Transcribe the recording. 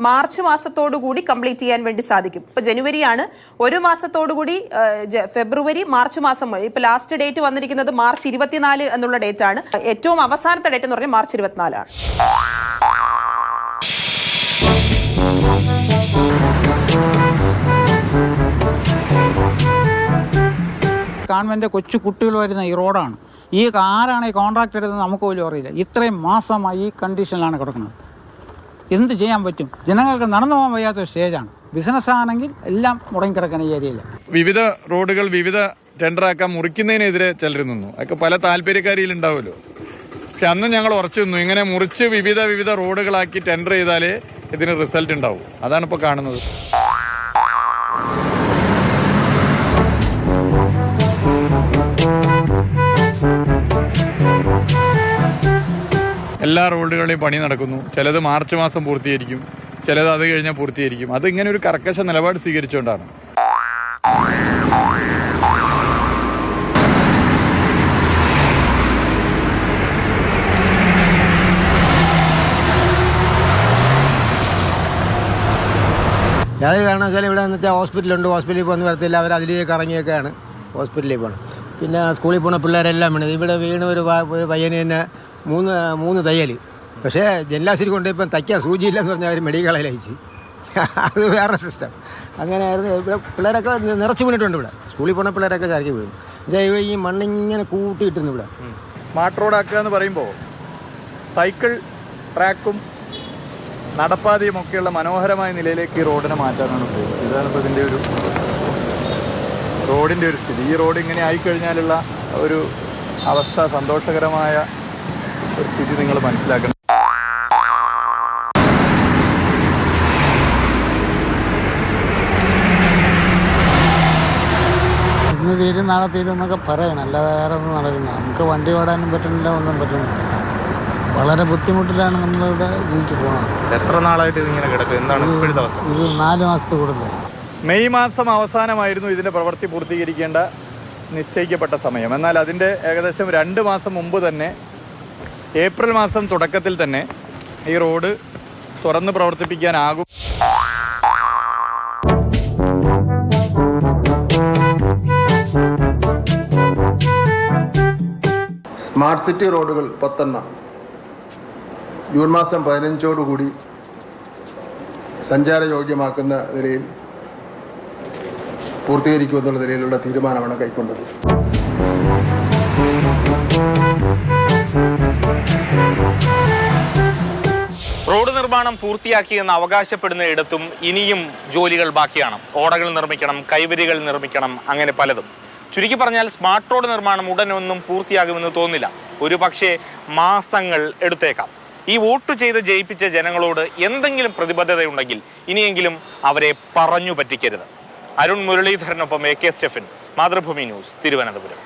March മാസത്തോടുകൂടി complete ചെയ്യാൻ വേണ്ടി സാധിക്കും. ഇപ്പൊ ജനുവരിയാണ്, ഒരു മാസത്തോടുകൂടി ഫെബ്രുവരി മാർച്ച് മാസം. ഇപ്പൊ ലാസ്റ്റ് ഡേറ്റ് വന്നിരിക്കുന്നത് മാർച്ച് 24 എന്നുള്ള ഡേറ്റ് ആണ്. ഏറ്റവും അവസാനത്തെ ഡേറ്റ് എന്ന് പറഞ്ഞാൽ മാർച്ച് 24 ആണ്. ഗവൺമെന്റ് കൊച്ചു കുട്ടികൾ വരുന്ന ഈ റോഡാണ്. ഈ ആരാണ് ഈ കോൺട്രാക്ട് എടുത്തത് നമുക്ക് പോലും അറിയില്ല. ഇത്രയും മാസമായി ഈ കണ്ടീഷനിലാണ് കിടക്കുന്നത്. എന്ത് ചെയ്യാൻ പറ്റും? ജനങ്ങൾക്ക് നടന്നു പോകാൻ വയ്യാത്ത ഒരു സ്റ്റേജാണ്. ബിസിനസ് ആണെങ്കിൽ എല്ലാം മുടങ്ങിക്കിടക്കുന്ന ഈ ഏരിയയിൽ. വിവിധ റോഡുകൾ വിവിധ ടെൻഡറാക്കാൻ മുറിക്കുന്നതിനെതിരെ ചിലർ നിന്നു. അതൊക്കെ പല താല്പര്യക്കാരിയിൽ ഉണ്ടാവുമല്ലോ. പക്ഷെ അന്ന് ഞങ്ങൾ ഉറച്ചു നിന്നു, ഇങ്ങനെ മുറിച്ച് വിവിധ റോഡുകളാക്കി ടെൻഡർ ചെയ്താലേ ഇതിന് റിസൾട്ട് ഉണ്ടാവും. അതാണ് ഇപ്പോൾ കാണുന്നത്. എല്ലാ റോഡുകളുടെയും പണി നടക്കുന്നു. ചിലത് മാർച്ച് മാസം പൂർത്തീകരിക്കും, ചിലത് അത് കഴിഞ്ഞാൽ പൂർത്തീകരിക്കും. അത് ഇങ്ങനെ ഒരു കർക്കശ നിലപാട് സ്വീകരിച്ചുകൊണ്ടാണ്. യാതൊരു കാരണവശാലും ഇവിടെ എന്ന് വെച്ചാൽ ഹോസ്പിറ്റലുണ്ട്, ഹോസ്പിറ്റലിൽ പോകുന്ന വരത്തില്ല. അവർ അതിലേക്ക് ഇറങ്ങിയൊക്കെയാണ് ഹോസ്പിറ്റലിൽ പോകണം. പിന്നെ സ്കൂളിൽ പോകുന്ന പിള്ളേരെല്ലാം വേണം. ഇവിടെ വീണ് ഒരു പയ്യന് തന്നെ മൂന്ന് തയ്യൽ. പക്ഷേ ജല്ലാശ്ശേരി കൊണ്ടുപോയി തയ്ക്കാൻ സൂചിയില്ലെന്ന് പറഞ്ഞാൽ അവർ മെഡിക്കൽ കോളേജിൽ അയച്ചു. അത് വേറെ സിസ്റ്റം. അങ്ങനെയായിരുന്നു. ഇവിടെ പിള്ളേരൊക്കെ നിറച്ച് വീണിട്ടുണ്ട്. ഇവിടെ സ്കൂളിൽ പോകുന്ന പിള്ളേരൊക്കെ ചരക്കി വീഴും. പക്ഷേ ഈ മണ്ണിങ്ങനെ കൂട്ടിയിട്ടുണ്ട്. ഇവിടെ സ്മാർട്ട് റോഡാക്കുക എന്ന് പറയുമ്പോൾ സൈക്കിൾ ട്രാക്കും നടപ്പാതയും ഒക്കെയുള്ള മനോഹരമായ നിലയിലേക്ക് ഈ റോഡിനെ മാറ്റാനാണ് ഉദ്ദേശിച്ചത്. ഇതാണ് ഇപ്പോൾ ഇതിൻ്റെ ഒരു റോഡിൻ്റെ ഒരു സ്ഥിതി. ഈ റോഡ് ഇങ്ങനെ ആയിക്കഴിഞ്ഞാലുള്ള ഒരു അവസ്ഥ, സന്തോഷകരമായ ഒരു സ്ഥിതി നിങ്ങൾ മനസ്സിലാക്കണം. ഇന്ന് തീരും നാളെ തീരും എന്നൊക്കെ പറയണം, അല്ലാതെ വേറെ ഒന്നും നടക്കില്ല. നമുക്ക് വണ്ടി ഓടാനും പറ്റുന്നില്ല, ഒന്നും പറ്റുന്നില്ല. വളരെ ബുദ്ധിമുട്ടിലാണ് നമ്മളിവിടെ ജീവിച്ചു പോകുന്നത്. എത്ര നാളായിട്ട് ഇതിങ്ങനെ കിടക്കും? എന്താണ് ഇപ്പോഴത്തെ അവസ്ഥ? ഇത് 4 മാസത്തെ കൂടുതൽ. മെയ് മാസം അവസാനമായിരുന്നു ഇതിൻ്റെ പ്രവൃത്തി പൂർത്തീകരിക്കേണ്ട നിശ്ചയിക്കപ്പെട്ട സമയം. എന്നാൽ അതിൻ്റെ ഏകദേശം 2 മാസം മുമ്പ് തന്നെ, ഏപ്രിൽ മാസം തുടക്കത്തിൽ തന്നെ ഈ റോഡ് തുറന്ന് പ്രവർത്തിപ്പിക്കാനാകും. സ്മാർട്ട് സിറ്റി റോഡുകൾ 10 ജൂൺ മാസം 15 സഞ്ചാരയോഗ്യമാക്കുന്ന നിലയിൽ പൂർത്തീകരിക്കുമെന്നുള്ള നിലയിലുള്ള തീരുമാനമാണ് കൈക്കൊണ്ടത്. റോഡ് നിർമ്മാണം പൂർത്തിയാക്കിയെന്ന് അവകാശപ്പെടുന്ന ഇടത്തും ഇനിയും ജോലികൾ ബാക്കിയാണ്. ഓടകൾ നിർമ്മിക്കണം, കൈവരികൾ നിർമ്മിക്കണം, അങ്ങനെ പലതും. ചുരുക്കി പറഞ്ഞാൽ സ്മാർട്ട് റോഡ് നിർമ്മാണം ഉടനൊന്നും പൂർത്തിയാകുമെന്ന് തോന്നില്ല. ഒരു പക്ഷേ മാസങ്ങൾ എടുത്തേക്കാം. ഈ വോട്ട് ചെയ്ത് ജയിപ്പിച്ച ജനങ്ങളോട് എന്തെങ്കിലും പ്രതിബദ്ധതയുണ്ടെങ്കിൽ ഇനിയെങ്കിലും അവരെ പറഞ്ഞു പറ്റിക്കരുത്. അരുൺ മുരളീധരനൊപ്പം AK സ്റ്റെഫൻ, മാതൃഭൂമി ന്യൂസ്, തിരുവനന്തപുരം.